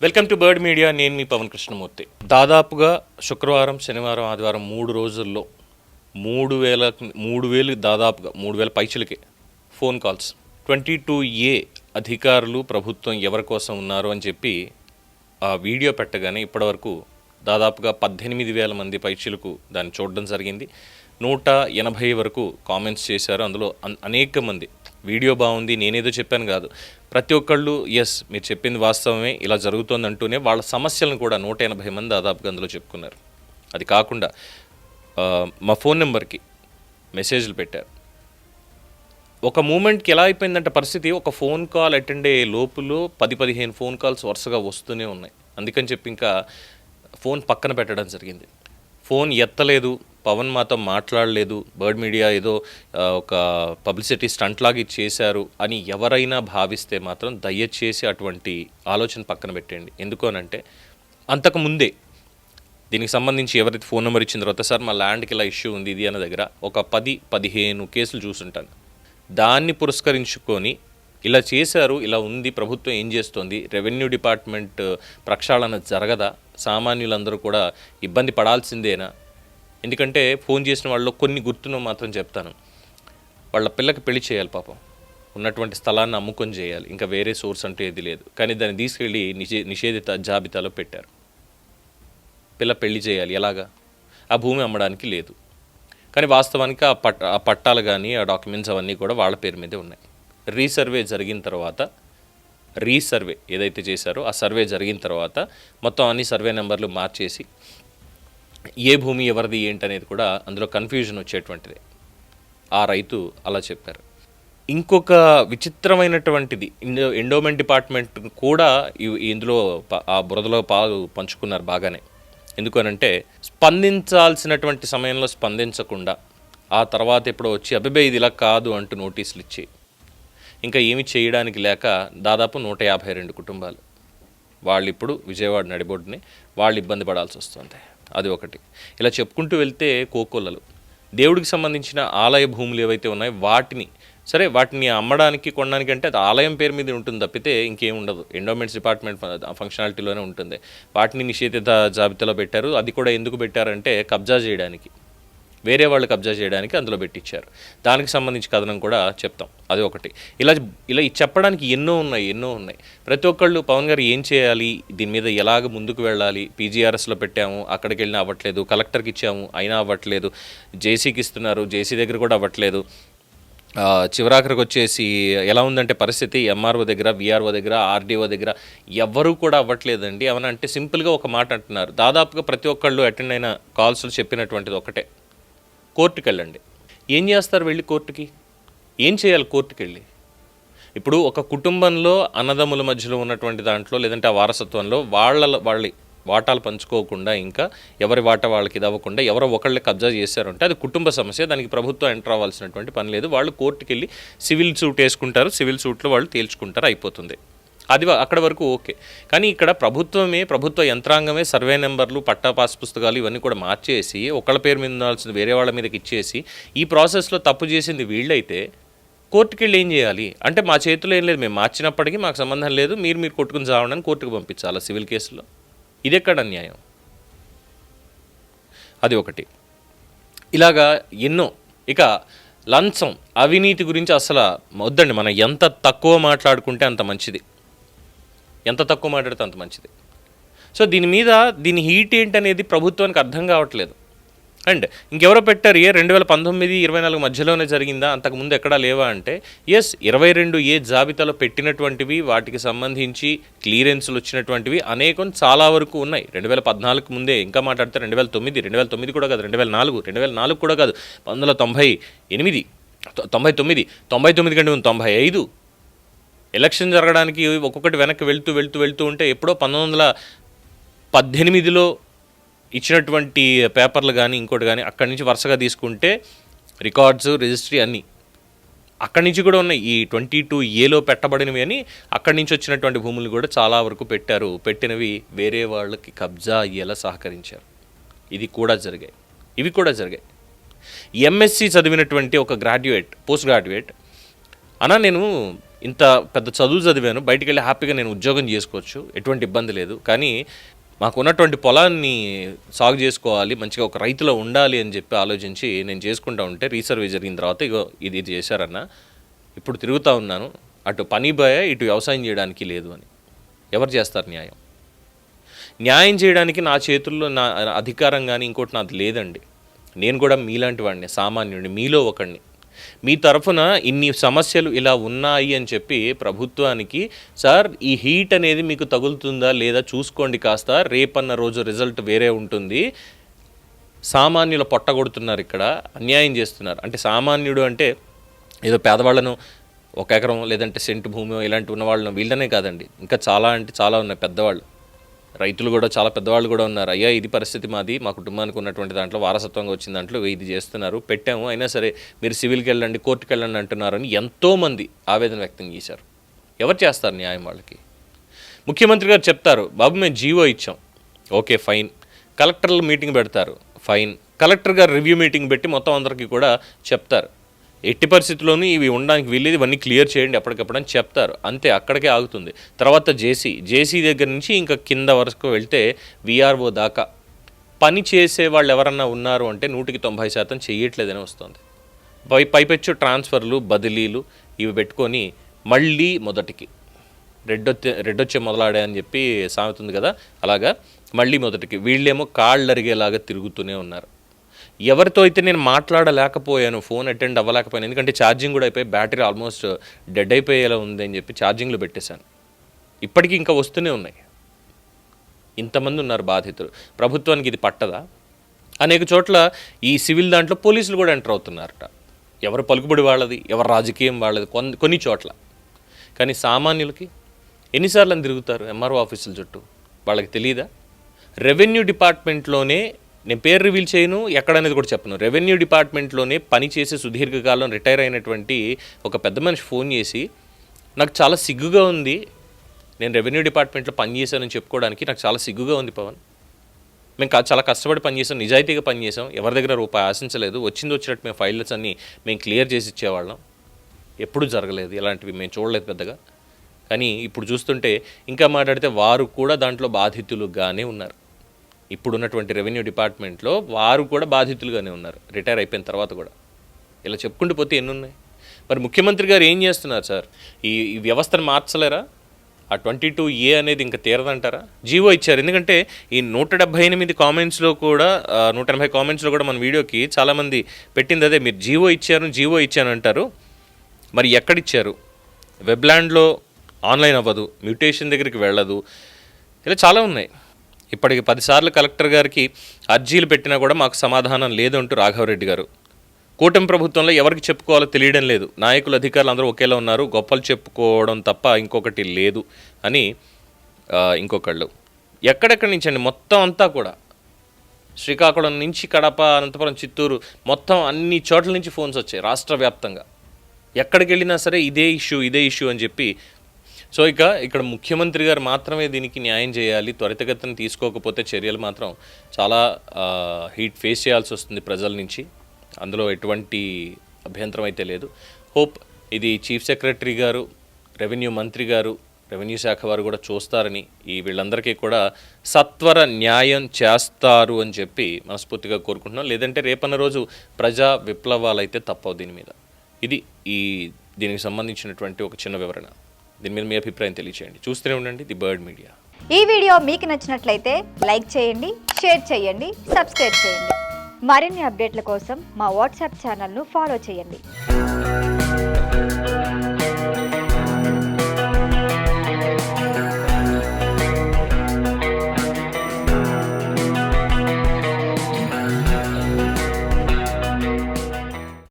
Welcome to bird media. నేను మీ పవన్ కృష్ణమూర్తి. దాదాపుగా శుక్రవారం, శనివారం, ఆదివారం 3 రోజుల్లో 3,000 దాదాపుగా 3,000 పైచులకే ఫోన్ కాల్స్. 22A అధికారులు ప్రభుత్వం ఎవరి కోసం ఉన్నారు అని చెప్పి ఆ వీడియో పెట్టగానే ఇప్పటివరకు దాదాపుగా 18,000 మంది పైచులకు దాన్ని చూడడం జరిగింది. 180 వరకు కామెంట్స్ చేశారు. అందులో అనేక మంది వీడియో బాగుంది, నేనేదో చెప్పాను కాదు, ప్రతి ఒక్కళ్ళు ఎస్ మీరు చెప్పింది వాస్తవమే, ఇలా జరుగుతోంది అంటూనే వాళ్ళ సమస్యలను కూడా 180 మంది దాదాపుగా అందులో చెప్పుకున్నారు. అది కాకుండా మా ఫోన్ నెంబర్కి మెసేజ్లు పెట్టారు. ఒక మూమెంట్కి ఎలా అయిపోయిందంటే పరిస్థితి, ఒక ఫోన్ కాల్ అటెండ్ అయ్యే లోపులో 10-15 ఫోన్ కాల్స్ వరుసగా వస్తూనే ఉన్నాయి. అందుకని చెప్పి ఇంకా ఫోన్ పక్కన పెట్టడం జరిగింది. ఫోన్ ఎత్తలేదు, పవన్ మాతో మాట్లాడలేదు, బర్డ్ మీడియా ఏదో ఒక పబ్లిసిటీ స్టంట్ లాగా చేశారు అని ఎవరైనా భావిస్తే మాత్రం దయచేసి అటువంటి ఆలోచన పక్కన పెట్టండి. ఎందుకు అనంటే అంతకుముందే దీనికి సంబంధించి ఎవరైతే ఫోన్ నెంబర్ ఇచ్చిన తర్వాత సార్ మా ల్యాండ్కి ఇలా ఇష్యూ ఉంది ఇది అన్న దగ్గర ఒక 10-15 కేసులు చూసుంటాను. దాన్ని పురస్కరించుకొని ఇలా చేశారు, ఇలా ఉంది, ప్రభుత్వం ఏం చేస్తోంది, రెవెన్యూ డిపార్ట్మెంట్ ప్రక్షాళన జరగదా, సామాన్యులందరూ కూడా ఇబ్బంది పడాల్సిందేనా? ఎందుకంటే ఫోన్ చేసిన వాళ్ళు కొన్ని గుర్తును మాత్రం చెప్తాను. వాళ్ళ పిల్లకి పెళ్లి చేయాలి, పాపం ఉన్నటువంటి స్థలాన్ని అమ్ముకొని చేయాలి, ఇంకా వేరే సోర్స్ అంటూ ఏది లేదు. కానీ దాన్ని తీసుకెళ్ళి నిషేధిత జాబితాలో పెట్టారు. పిల్ల పెళ్లి చేయాలి, ఎలాగా? ఆ భూమి అమ్మడానికి లేదు. కానీ వాస్తవానికి ఆ పట్టాలు కానీ ఆ డాక్యుమెంట్స్ అవన్నీ కూడా వాళ్ళ పేరు మీదే ఉన్నాయి. రీసర్వే జరిగిన తర్వాత, రీసర్వే ఏదైతే చేశారో ఆ సర్వే జరిగిన తర్వాత మొత్తం అన్ని సర్వే నెంబర్లు మార్చేసి ఏ భూమి ఎవరిది ఏంటనేది కూడా అందులో కన్ఫ్యూజన్ వచ్చేటువంటిది. ఆ రైతు అలా చెప్పారు. ఇంకొక విచిత్రమైనటువంటిది, ఎండోమెంట్ డిపార్ట్మెంట్ కూడా ఇందులో ఆ బురదలో పాలు పంచుకున్నారు బాగానే. ఎందుకనంటే స్పందించాల్సినటువంటి సమయంలో స్పందించకుండా ఆ తర్వాత ఎప్పుడో వచ్చి అబ్బే ఇది ఇలా కాదు అంటూ నోటీసులు ఇచ్చి ఇంకా ఏమి చేయడానికి లేక దాదాపు 152 కుటుంబాలు వాళ్ళు ఇప్పుడు విజయవాడ నడిబొడ్డుని వాళ్ళు ఇబ్బంది పడాల్సి వస్తుంది. అది ఒకటి. ఇలా చెప్పుకుంటూ వెళ్తే కోకొల్లలు. దేవుడికి సంబంధించిన ఆలయ భూములు ఏవైతే ఉన్నాయో వాటిని అమ్మడానికి కొనడానికి అంటే అది ఆలయం పేరు మీద ఉంటుంది తప్పితే ఇంకేం ఉండదు. ఎండోమెంట్స్ డిపార్ట్మెంట్ ఫంక్షనాలిటీలోనే ఉంటుంది. వాటిని నిషేధిత జాబితాలో పెట్టారు. అది కూడా ఎందుకు పెట్టారంటే కబ్జా చేయడానికి, వేరే వాళ్ళు కబ్జా చేయడానికి అందులో పెట్టించారు. దానికి సంబంధించి కథనం కూడా చెప్తాం. అది ఒకటి. ఇలా చెప్పడానికి ఎన్నో ఉన్నాయి. ప్రతి ఒక్కళ్ళు పవన్ గారు ఏం చేయాలి, దీని మీద ఎలాగ ముందుకు వెళ్ళాలి, పీజీఆర్ఎస్లో పెట్టాము, అక్కడికి వెళ్ళినా అవ్వట్లేదు, కలెక్టర్కి ఇచ్చాము అయినా అవ్వట్లేదు, జేసీకి ఇస్తున్నారు, జేసీ దగ్గర కూడా అవ్వట్లేదు, చివరాఖరికి వచ్చేసి ఎలా ఉందంటే పరిస్థితి ఎంఆర్ఓ దగ్గర, విఆర్ఓ దగ్గర, ఆర్డీఓ దగ్గర ఎవ్వరూ కూడా అవ్వట్లేదండి. ఏమన్నా అంటే సింపుల్గా ఒక మాట అంటున్నారు. దాదాపుగా ప్రతి ఒక్కళ్ళు అటెండ్ అయిన కాల్స్లో చెప్పినటువంటిది ఒకటే, కోర్టుకి వెళ్ళండి. ఏం చేస్తారు వెళ్ళి కోర్టుకి? ఏం చేయాలి కోర్టుకి వెళ్ళి? ఇప్పుడు ఒక కుటుంబంలో అన్నదమ్ముల మధ్యలో ఉన్నటువంటి దాంట్లో లేదంటే ఆ వారసత్వంలో వాళ్ళ వాటాలు పంచుకోకుండా ఇంకా ఎవరి వాటా వాళ్ళకి ఇది అవ్వకుండా ఎవరో ఒకళ్ళే కబ్జా చేశారంటే అది కుటుంబ సమస్య. దానికి ప్రభుత్వం ఎంటర్ అవ్వాల్సినటువంటి పని లేదు. వాళ్ళు కోర్టుకి వెళ్ళి సివిల్ సూట్ వేసుకుంటారు, సివిల్ సూట్లో వాళ్ళు తేల్చుకుంటారు, అయిపోతుంది. అది అక్కడ వరకు ఓకే. కానీ ఇక్కడ ప్రభుత్వ యంత్రాంగమే సర్వే నెంబర్లు, పట్టా పాస్ పుస్తకాలు ఇవన్నీ కూడా మార్చేసి ఒకళ్ళ పేరు మీద ఉండాల్సింది వేరే వాళ్ళ మీదకి ఇచ్చేసి ఈ ప్రాసెస్లో తప్పు చేసింది వీళ్ళైతే కోర్టుకి వెళ్ళి ఏం చేయాలి అంటే మా చేతిలో ఏం లేదు, మేము మార్చినప్పటికీ మాకు సంబంధం లేదు, మీరు కొట్టుకుని చావడానికి కోర్టుకు పంపించాలా సివిల్ కేసులో? ఇది ఎక్కడ అన్యాయం? అది ఒకటి. ఇలాగా ఎన్నో. ఇక లంచం, అవినీతి గురించి అసలు వద్దండి. మనం ఎంత తక్కువ మాట్లాడుకుంటే అంత మంచిది, ఎంత తక్కువ మాట్లాడితే అంత మంచిది. సో దీని హీట్ ఏంటనేది ప్రభుత్వానికి అర్థం కావట్లేదు. అండ్ ఇంకెవరో పెట్టారు, 2019-24 మధ్యలోనే జరిగిందా, అంతకుముందు ఎక్కడా లేవా అంటే ఎస్, 22A జాబితాలో పెట్టినటువంటివి, వాటికి సంబంధించి క్లియరెన్స్లు వచ్చినటువంటివి అనేకం చాలా వరకు ఉన్నాయి. 2014 ముందే ఇంకా మాట్లాడితే 2009 కూడా కాదు, 2004 కూడా కాదు, 1998, 99 కంటే 95 ఎలక్షన్ జరగడానికి ఒక్కొక్కటి వెనక్కి వెళ్తూ ఉంటే ఎప్పుడో 1918లో ఇచ్చినటువంటి పేపర్లు కానీ ఇంకోటి కానీ అక్కడి నుంచి వరుసగా తీసుకుంటే రికార్డ్స్, రిజిస్ట్రీ అన్నీ అక్కడి నుంచి కూడా ఉన్నాయి. ఈ 22Aలో పెట్టబడినవి అని అక్కడి నుంచి వచ్చినటువంటి భూములు కూడా చాలా వరకు పెట్టారు. పెట్టినవి వేరే వాళ్ళకి కబ్జా అయ్యేలా సహకరించారు. ఇవి కూడా జరిగాయి. ఎంఎస్సి చదివినటువంటి ఒక పోస్ట్ గ్రాడ్యుయేట్ అన్నా నేను ఇంత పెద్ద చదువు చదివాను, బయటికి వెళ్ళి హ్యాపీగా నేను ఉద్యోగం చేసుకోవచ్చు, ఎటువంటి ఇబ్బంది లేదు. కానీ మాకు ఉన్నటువంటి పొలాన్ని సాగు చేసుకోవాలి, మంచిగా ఒక రైతులో ఉండాలి అని చెప్పి ఆలోచించి నేను చేసుకుంటా ఉంటే రీసర్వే జరిగిన తర్వాత ఇగో ఇది చేశారన్న, ఇప్పుడు తిరుగుతూ ఉన్నాను, అటు పని బాయ ఇటు వ్యవసాయం చేయడానికి లేదు అని. ఎవరు చేస్తారు న్యాయం? న్యాయం చేయడానికి నా చేతుల్లో నా అధికారం కానీ ఇంకోటి నాది లేదండి. నేను కూడా మీలాంటి వాడిని, సామాన్యుడిని, మీలో ఒకడిని. మీ తరఫున ఇన్ని సమస్యలు ఇలా ఉన్నాయి అని చెప్పి ప్రభుత్వానికి, సార్ ఈ హీట్ అనేది మీకు తగులుతుందా లేదా చూసుకోండి కాస్త, రేపన్న రోజు రిజల్ట్ వేరే ఉంటుంది, సామాన్యుల పొట్టగొడుతున్నారు, ఇక్కడ అన్యాయం చేస్తున్నారు. అంటే సామాన్యుడు అంటే ఏదో పేదవాళ్ళను 1 ఎకరం లేదంటే సెంటు భూమి ఇలాంటి ఉన్న వాళ్ళను వీళ్ళనే కాదండి, ఇంకా చాలా అంటే చాలా ఉన్నాయి పెద్దవాళ్ళు, రైతులు కూడా చాలా పెద్దవాళ్ళు కూడా ఉన్నారు. అయ్యా ఇది పరిస్థితి మాది, మా కుటుంబానికి ఉన్నటువంటి దాంట్లో వారసత్వంగా వచ్చిన దాంట్లో ఇది చేస్తున్నారు, పెట్టాము, అయినా సరే మీరు సివిల్కి వెళ్ళండి, కోర్టుకి వెళ్ళండి అంటున్నారు అని ఎంతోమంది ఆవేదన వ్యక్తం చేశారు. ఎవరు చేస్తారు న్యాయం వాళ్ళకి? ముఖ్యమంత్రి గారు చెప్తారు, బాబు మేము జీవో ఇచ్చాం, ఓకే ఫైన్. కలెక్టర్లు మీటింగ్ పెడతారు, ఫైన్. కలెక్టర్ గారు రివ్యూ మీటింగ్ పెట్టి మొత్తం అందరికీ కూడా చెప్తారు, ఎట్టి పరిస్థితుల్లోనూ ఇవి ఉండడానికి వీల్లేదు, ఇవన్నీ క్లియర్ చేయండి ఎప్పటికప్పుడు అని చెప్తారు. అంతే, అక్కడికే ఆగుతుంది. తర్వాత జేసీ దగ్గర నుంచి ఇంకా కింద వరకు వెళ్తే వీఆర్ఓ దాకా పని చేసే వాళ్ళు ఎవరన్నా ఉన్నారు అంటే 190% చేయట్లేదని వస్తుంది. పైపెచ్చు ట్రాన్స్ఫర్లు, బదిలీలు ఇవి పెట్టుకొని మళ్ళీ మొదటికి రెడ్డొచ్చే మొదలాడే అని చెప్పి సామెత ఉంది కదా, అలాగా మళ్ళీ మొదటికి వీళ్ళేమో కాళ్ళు అరిగేలాగా తిరుగుతూనే ఉన్నారు. ఎవరితో అయితే నేను మాట్లాడలేకపోయాను, ఫోన్ అటెండ్ అవ్వలేకపోయాను, ఎందుకంటే ఛార్జింగ్ కూడా అయిపోయి బ్యాటరీ ఆల్మోస్ట్ డెడ్ అయిపోయేలా ఉంది అని చెప్పి ఛార్జింగ్లో పెట్టేశాను. ఇప్పటికీ ఇంకా వస్తూనే ఉన్నాయి. ఇంతమంది ఉన్నారు బాధితులు. ప్రభుత్వానికి ఇది పట్టదా? అనేక చోట్ల ఈ సివిల్ దాంట్లో పోలీసులు కూడా ఎంటర్ అవుతున్నారట. ఎవరు పలుకుబడి వాళ్ళది, ఎవరు రాజకీయం వాళ్ళది కొన్ని చోట్ల. కానీ సామాన్యులకి ఎన్నిసార్లు అని తిరుగుతారు ఎంఆర్ఓ ఆఫీసుల చుట్టూ, వాళ్ళకి తెలియదా? రెవెన్యూ డిపార్ట్మెంట్లోనే, నేను పేరు రివీల్ చేయను, ఎక్కడనేది కూడా చెప్పను, రెవెన్యూ డిపార్ట్మెంట్లోనే పనిచేసి సుదీర్ఘకాలం రిటైర్ అయినటువంటి ఒక పెద్ద మనిషి ఫోన్ చేసి, నాకు చాలా సిగ్గుగా ఉంది, నేను రెవెన్యూ డిపార్ట్మెంట్లో పనిచేశానని చెప్పుకోవడానికి నాకు చాలా సిగ్గుగా ఉంది పవన్, మేము చాలా కష్టపడి పనిచేసాం, నిజాయితీగా పనిచేసాం, ఎవరి దగ్గర రూపాయి ఆశించలేదు, వచ్చినట్టు మేము ఫైల్స్ అన్నీ మేము క్లియర్ చేసి ఇచ్చేవాళ్ళం, ఎప్పుడూ జరగలేదు ఇలాంటివి, మేము చూడలేదు పెద్దగా. కానీ ఇప్పుడు చూస్తుంటే ఇంకా మాట్లాడితే వారు కూడా దాంట్లో బాధితులుగానే ఉన్నారు. ఇప్పుడున్నటువంటి రెవెన్యూ డిపార్ట్మెంట్లో వారు కూడా బాధితులుగానే ఉన్నారు, రిటైర్ అయిపోయిన తర్వాత కూడా. ఇలా చెప్పుకుంటూ పోతే ఎన్ని ఉన్నాయి? మరి ముఖ్యమంత్రి గారు ఏం చేస్తున్నారు సార్? ఈ వ్యవస్థను మార్చలేరా? ఆ 22A అనేది ఇంకా తీరదంటారా? జీవో ఇచ్చారు. ఎందుకంటే ఈ 178 కామెంట్స్లో కూడా 180 కామెంట్స్లో కూడా మన వీడియోకి చాలామంది పెట్టింది అదే, మీరు జీవో ఇచ్చాను అంటారు, మరి ఎక్కడిచ్చారు? వెబ్లాండ్లో ఆన్లైన్ అవ్వదు, మ్యూటేషన్ దగ్గరికి వెళ్ళదు, ఇలా చాలా ఉన్నాయి. ఇప్పటికి 10 సార్లు కలెక్టర్ గారికి అర్జీలు పెట్టినా కూడా మాకు సమాధానం లేదంటూ రాఘవరెడ్డి గారు. కూటమి ప్రభుత్వంలో ఎవరికి చెప్పుకోవాలో తెలియడం లేదు, నాయకులు అధికారులు అందరూ ఒకేలా ఉన్నారు, గొప్పలు చెప్పుకోవడం తప్ప ఇంకొకటి లేదు అని ఇంకొకళ్ళు. ఎక్కడెక్కడి నుంచి అండి, మొత్తం అంతా కూడా శ్రీకాకుళం నుంచి కడప, అనంతపురం, చిత్తూరు, మొత్తం అన్ని చోట్ల నుంచి ఫోన్స్ వచ్చాయి రాష్ట్ర వ్యాప్తంగా. ఎక్కడికి వెళ్ళినా సరే ఇదే ఇష్యూ అని చెప్పి. సో ఇక్కడ ముఖ్యమంత్రి గారు మాత్రమే దీనికి న్యాయం చేయాలి, త్వరితగతిన తీసుకోకపోతే చర్యలు మాత్రం చాలా హీట్ ఫేస్ చేయాల్సి వస్తుంది ప్రజల నుంచి, అందులో ఎటువంటి అభ్యంతరం అయితే లేదు. హోప్ ఇది చీఫ్ సెక్రటరీ గారు, రెవెన్యూ మంత్రి గారు, రెవెన్యూ శాఖ వారు కూడా చూస్తారని, వీళ్ళందరికీ కూడా సత్వర న్యాయం చేస్తారు అని చెప్పి మనస్ఫూర్తిగా కోరుకుంటున్నాం. లేదంటే రేపన్న రోజు ప్రజా విప్లవాలు అయితే తప్పవు దీని మీద. ఇది దీనికి సంబంధించినటువంటి ఒక చిన్న వివరణ. దీని మీద మీ అభిప్రాయం తెలియచేయండి. చూస్తూనే ఉండండి ది బర్డ్ మీడియా. ఈ వీడియో మీకు నచ్చినట్లయితే లైక్ చేయండి, షేర్ చేయండి, సబ్స్క్రైబ్ చేయండి. మరిన్ని అప్డేట్ల కోసం మా వాట్సాప్ ఛానల్ను ఫాలో చేయండి.